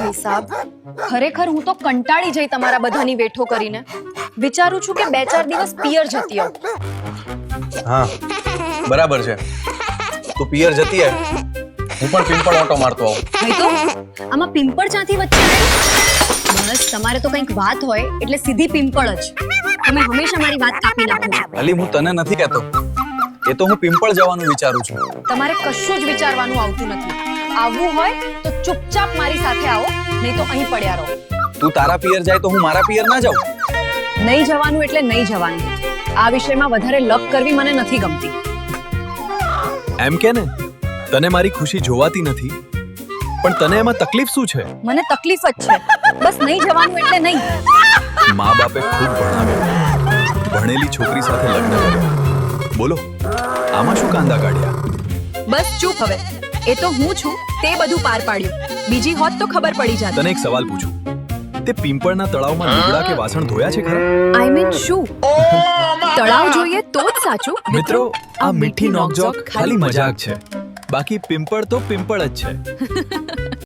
ભાઈ સાહેબ, ખરેખર હું તો કંટાળી જઈ તમારા બધાની વેઠો કરીને. વિચારું છું કે 2-4 દિવસ પિયર જતી આવું. હા બરાબર છે, તું પિયર જતી હે, હું પણ પિંપળ ઓટો મારતો આવું. ભાઈ તો આમાં પિંપળ ચાથી વચ્ચે આવી? બસ તમારે તો કંઈક વાત હોય એટલે સીધી પિંપળ જ. તમે હંમેશા મારી વાત કાપી નાખો છો. અલી હું તને નથી કહેતો, એ તો હું પિંપળ જવાનું વિચારું છું. તમારે કશું જ વિચારવાનું આવતું નથી. આવવું હોય તો ચૂપચાપ મારી સાથે આવો, નહીં તો અહીં પડ્યા રહો. તું તારા પિયર જાય તો હું મારા પિયર ના જાઉં. નહીં જવાનું એટલે નહીં જવાનું. આ વિષયમાં વધારે લપ કરવી મને નથી ગમતી. એમ કે ને, તને મારી ખુશી જોવાતી નથી, પણ તને એમાં તકલીફ શું છે? મને તકલીફ જ છે. બસ નહીં જવાનું એટલે નહીં. મા બાપે ખૂબ ભણાવ્યો, ભણેલી છોકરી સાથે લગ્ન કર્યો. બોલો આમાં શું કાંદા કાઢ્યા? બસ ચૂપ હવે. એ તો હું છું તે બધું પાર પાડ્યું. બીજી હોત તો ખબર પડી જાત. તને એક સવાલ પૂછું, તે પિંપળના તળાવમાં લુગડા કે વાસણ ધોયા છે ખરા? આઈ મીન શું? તળાવ જોઈએ તો જ સાચું. મિત્રો, આ મીઠી નોકઝોક ખાલી મજાક છે, બાકી પિંપળ તો પિંપળ જ છે.